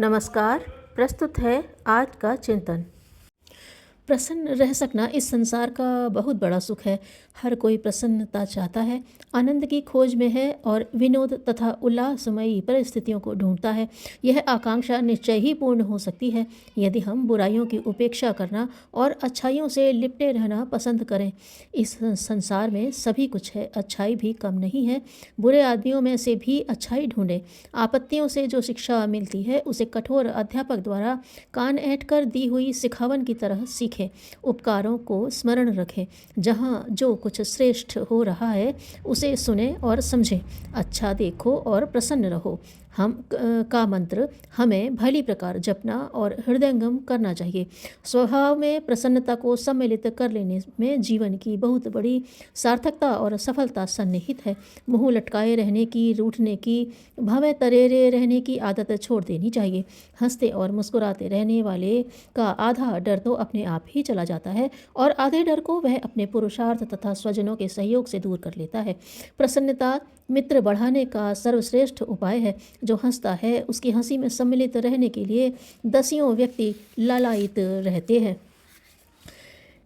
नमस्कार। प्रस्तुत है आज का चिंतन। प्रसन्न रह सकना इस संसार का बहुत बड़ा सुख है। हर कोई प्रसन्नता चाहता है, आनंद की खोज में है और विनोद तथा उल्लासमयी परिस्थितियों को ढूंढता है। यह आकांक्षा निश्चय ही पूर्ण हो सकती है यदि हम बुराइयों की उपेक्षा करना और अच्छाइयों से लिपटे रहना पसंद करें। इस संसार में सभी कुछ है, अच्छाई भी कम नहीं है। बुरे आदमियों में से भी अच्छाई ढूंढें। आपत्तियों से जो शिक्षा मिलती है उसे कठोर अध्यापक द्वारा कान ऐंठ कर दी हुई सिखावन की तरह सीखें। उपकारों को स्मरण रखें। जहाँ जो कुछ श्रेष्ठ हो रहा है उसे सुने और समझें। अच्छा देखो और प्रसन्न रहो। हम का मंत्र हमें भली प्रकार जपना और हृदयंगम करना चाहिए। स्वभाव में प्रसन्नता को सम्मिलित कर लेने में जीवन की बहुत बड़ी सार्थकता और सफलता सन्निहित है। मुँह लटकाए रहने की, रूठने की, भवें तरेरे रहने की आदत छोड़ देनी चाहिए। हंसते और मुस्कुराते रहने वाले का आधा डर तो अपने आप ही चला जाता है और आधे डर को वह अपने पुरुषार्थ तथा स्वजनों के सहयोग से दूर कर लेता है। प्रसन्नता मित्र बढ़ाने का सर्वश्रेष्ठ उपाय है। जो हंसता है उसकी हंसी में सम्मिलित रहने के लिए दसियों व्यक्ति लालायित रहते हैं।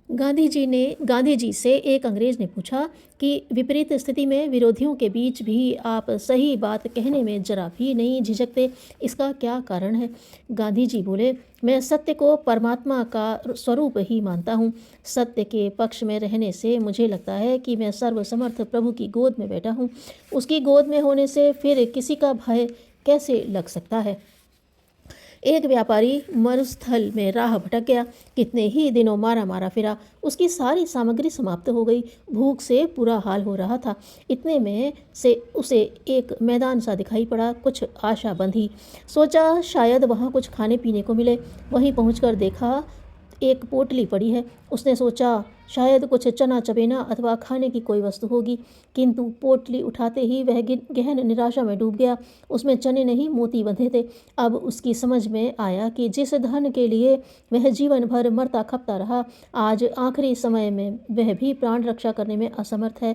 गांधी जी से एक अंग्रेज ने पूछा कि विपरीत स्थिति में विरोधियों के बीच भी आप सही बात कहने में जरा भी नहीं झिझकते, इसका क्या कारण है? गांधी जी बोले, मैं सत्य को परमात्मा का स्वरूप ही मानता हूँ। सत्य के पक्ष में रहने से मुझे लगता है कि मैं सर्वसमर्थ प्रभु की गोद में बैठा हूँ। उसकी गोद में होने से फिर किसी का भय कैसे लग सकता है? एक व्यापारी मरुस्थल में राह भटक गया। कितने ही दिनों मारा मारा फिरा, उसकी सारी सामग्री समाप्त हो गई। भूख से बुरा हाल हो रहा था। इतने में से उसे एक मैदान सा दिखाई पड़ा। कुछ आशा बंधी। सोचा शायद वहाँ कुछ खाने पीने को मिले। वहीं पहुँचकर देखा एक पोटली पड़ी है। उसने सोचा शायद कुछ चना चबेना अथवा खाने की कोई वस्तु होगी, किंतु पोटली उठाते ही वह गहन निराशा में डूब गया। उसमें चने नहीं मोती बंधे थे। अब उसकी समझ में आया कि जिस धन के लिए वह जीवन भर मरता खपता रहा, आज आखिरी समय में वह भी प्राण रक्षा करने में असमर्थ है।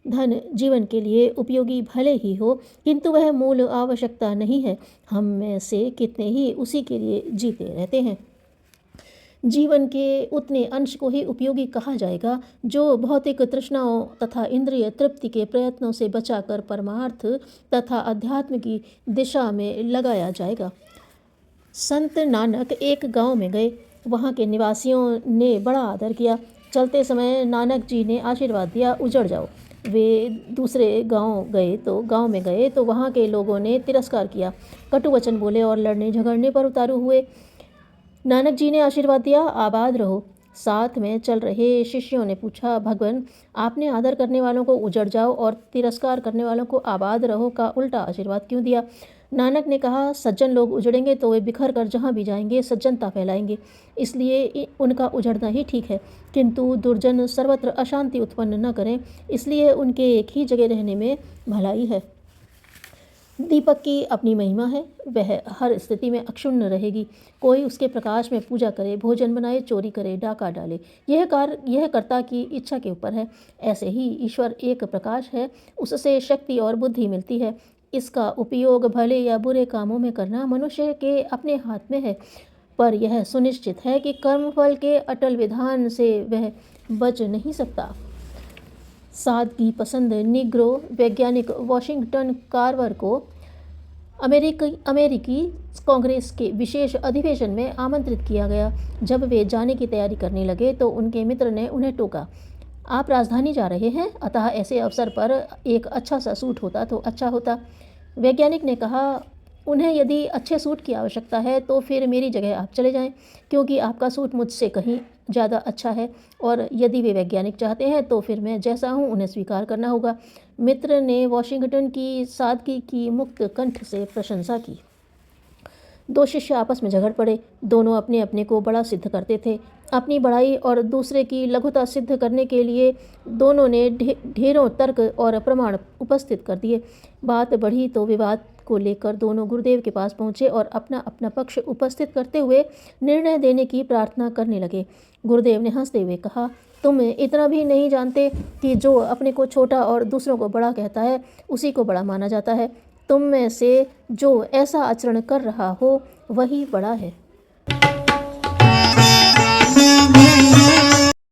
धन जीवन के लिए उपयोगी भले ही हो, किंतु वह मूल आवश्यकता नहीं है। हम में से कितने ही उसी के लिए जीते रहते हैं। जीवन के उतने अंश को ही उपयोगी कहा जाएगा जो भौतिक तृष्णाओं तथा इंद्रिय तृप्ति के प्रयत्नों से बचाकर परमार्थ तथा अध्यात्म की दिशा में लगाया जाएगा। संत नानक एक गांव में गए। वहां के निवासियों ने बड़ा आदर किया। चलते समय नानक जी ने आशीर्वाद दिया, उजड़ जाओ। वे दूसरे गांव में गए तो वहां के लोगों ने तिरस्कार किया, कटु वचन बोले और लड़ने झगड़ने पर उतारू हुए। नानक जी ने आशीर्वाद दिया, आबाद रहो। साथ में चल रहे शिष्यों ने पूछा, भगवान आपने आदर करने वालों को उजड़ जाओ और तिरस्कार करने वालों को आबाद रहो का उल्टा आशीर्वाद क्यों दिया? नानक ने कहा, सज्जन लोग उजड़ेंगे तो वे बिखर कर जहाँ भी जाएंगे सज्जनता फैलाएंगे, इसलिए उनका उजड़ना ही ठीक है। किंतु दुर्जन सर्वत्र अशांति उत्पन्न न करें, इसलिए उनके एक ही जगह रहने में भलाई है। दीपक की अपनी महिमा है, वह हर स्थिति में अक्षुण्ण रहेगी। कोई उसके प्रकाश में पूजा करे, भोजन बनाए, चोरी करे, डाका डाले, यह कर्ता की इच्छा के ऊपर है। ऐसे ही ईश्वर एक प्रकाश है, उससे शक्ति और बुद्धि मिलती है। इसका उपयोग भले या बुरे कामों में करना मनुष्य के अपने हाथ में है, पर यह सुनिश्चित है कि कर्मफल के अटल विधान से वह बच नहीं सकता। सादगी पसंद निग्रो वैज्ञानिक वॉशिंगटन कार्वर को अमेरिकी कांग्रेस के विशेष अधिवेशन में आमंत्रित किया गया। जब वे जाने की तैयारी करने लगे तो उनके मित्र ने उन्हें टोका, आप राजधानी जा रहे हैं, अतः ऐसे अवसर पर एक अच्छा सा सूट होता तो अच्छा होता। वैज्ञानिक ने कहा, उन्हें यदि अच्छे सूट की आवश्यकता है तो फिर मेरी जगह आप चले जाएं, क्योंकि आपका सूट मुझसे कहीं ज़्यादा अच्छा है, और यदि वे वैज्ञानिक चाहते हैं तो फिर मैं जैसा हूँ उन्हें स्वीकार करना होगा। मित्र ने वॉशिंगटन की सादगी की मुक्त कंठ से प्रशंसा की। दो शिष्य आपस में झगड़ पड़े। दोनों अपने अपने को बड़ा सिद्ध करते थे। अपनी बड़ाई और दूसरे की लघुता सिद्ध करने के लिए दोनों ने ढेरों तर्क और प्रमाण उपस्थित कर दिए। बात बढ़ी तो विवाद को लेकर दोनों गुरुदेव के पास पहुँचे और अपना अपना पक्ष उपस्थित करते हुए निर्णय देने की प्रार्थना करने लगे। गुरुदेव ने हंसते हुए कहा, तुम इतना भी नहीं जानते कि जो अपने को छोटा और दूसरों को बड़ा कहता है उसी को बड़ा माना जाता है। तुम में से जो ऐसा आचरण कर रहा हो वही बड़ा है।